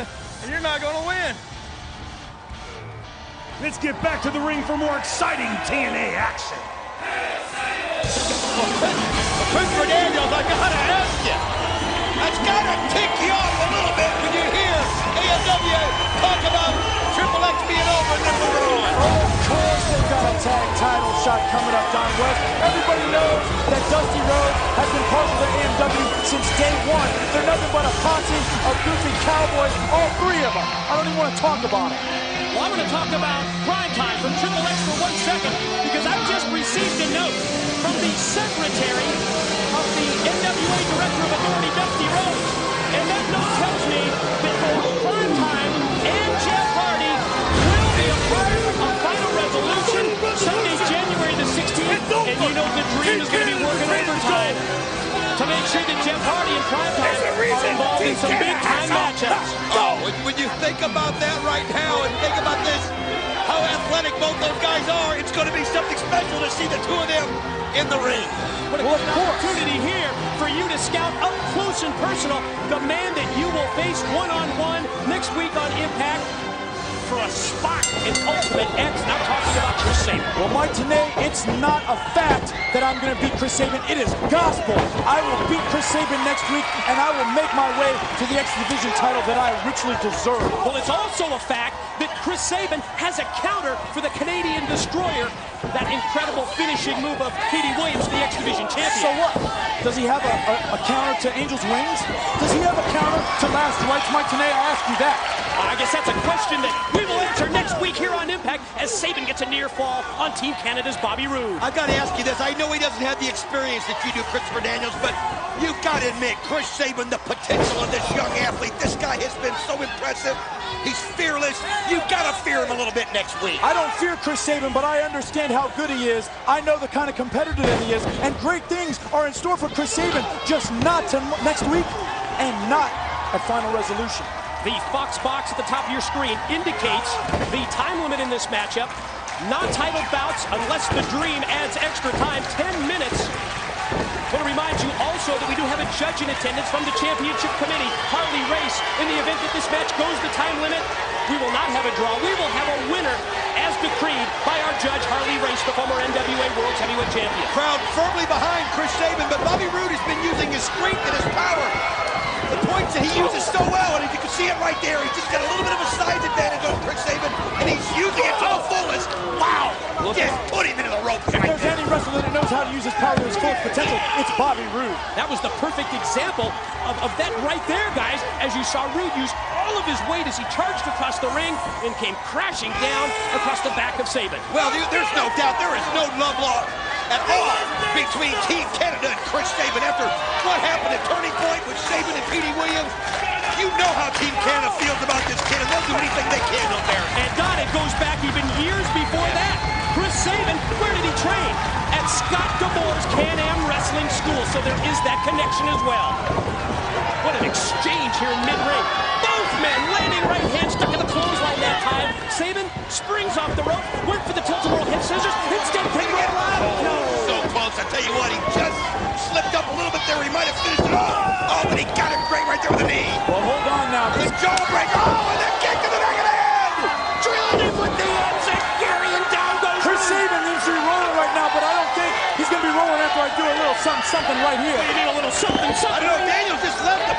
and you're not going to win. Let's get back to the ring for more exciting TNA action. Christopher Daniels, I gotta ask you, that's gotta tick you off a little bit when you hear AMW talk about Triple X being over and then moving on. Of course they've got a tag title shot coming up, Don West. Everybody knows that Dusty Rhodes has been part of the AMW since day one. They're nothing but a posse of goofy cowboys, all three of them. I don't even want to talk about it. Well, I want to talk about Prime Time from Triple X for 1 second, because I've just received a note from the secretary of the NWA Director of Authority, Dusty Rhodes, and that note tells me that both Prime Time and Jeff Hardy will be a part of Final Resolution Sunday, January the 16th, and you know the Dream is going to be working overtime to make sure that Jeff Hardy and Prime Time are involved in some big-time matchups. Oh, when you think about that right now and think about this, how athletic both those guys are, it's going to be something special to see the two of them in the ring. What an opportunity here for you to scout up close and personal the man that you will face one-on-one next week on Impact for a spot in Ultimate X. And I'm talking about Chris Sabin. Well, Mike, today it's not a fact that I'm going to beat Chris Sabin. It is gospel. I will beat Chris Sabin next week, and I will make my way to the X Division title that I richly deserve. Well, it's also a fact that Chris Sabin has a counter for the Canadian Destroyer, that incredible finishing move of Petey Williams, the X Division champion. So what? Does he have a counter to Angel's Wings? Does he have a counter to Last Rites? Mike, today I ask you that. I guess that's a question that we will answer next week here on Impact as Sabin gets a near fall on Team Canada's Bobby Roode. I've got to ask you this. I know he doesn't have the experience that you do, Christopher Daniels, but you've got to admit, Chris Sabin, the potential of this young athlete, this guy has been so impressive. He's fearless. You've got to fear him a little bit next week. I don't fear Chris Sabin, but I understand how good he is. I know the kind of competitor that he is, and great things are in store for Chris Sabin, just not to next week and not at Final Resolution. The Fox box at the top of your screen indicates the time limit in this matchup. Non-titled bouts, unless the Dream adds extra time, 10 minutes. I want to remind you also that we do have a judge in attendance from the Championship Committee, Harley Race. In the event that this match goes the time limit, we will not have a draw. We will have a winner as decreed by our judge, Harley Race, the former NWA World Heavyweight Champion. Crowd firmly behind Chris Sabin, but Bobby Roode has been using his strength and his power. The points that he uses so well, and if you can see it right there, he's just got a little bit of a size advantage over Chris Sabin, and he's using it to the fullest. Wow! Just put him into the rope. If there's any wrestler that knows how to use his power to his fullest potential, it's Bobby Roode. That was the perfect example of that right there, guys, as you saw Roode use all of his weight as he charged across the ring and came crashing down across the back of Sabin. Well, there's no doubt there is no love lost at all between Team Canada and Chris Sabin after what happened at Turning Point with Sabin and Petey Williams. You know how Team Canada feels about this kid, and they'll do anything they can up there. And Don, it goes back even years before that. Chris Sabin, where did he train? At Scott DeBoer's Can-Am Wrestling School, so there is that connection as well. What an exchange here in mid-ring. Both men landing right hand, stuck in the clothesline that time. Sabin springs off the rope, went for the tilt-a-whirl head scissors, instead couldn't roll out. No. So close, I tell you what, he just slipped up a little bit there. He might have finished it off. Oh, but he got him great right there with the knee. Well, hold on now. The jawbreaker. Oh, and then kick to the back of the head. Drilled him with the enziguri, and down goes Chris Roode. Sabin needs to be rolling right now, but I don't think he's going to be rolling after I do a little something right here. You need a little something. I don't know, Daniels just left him.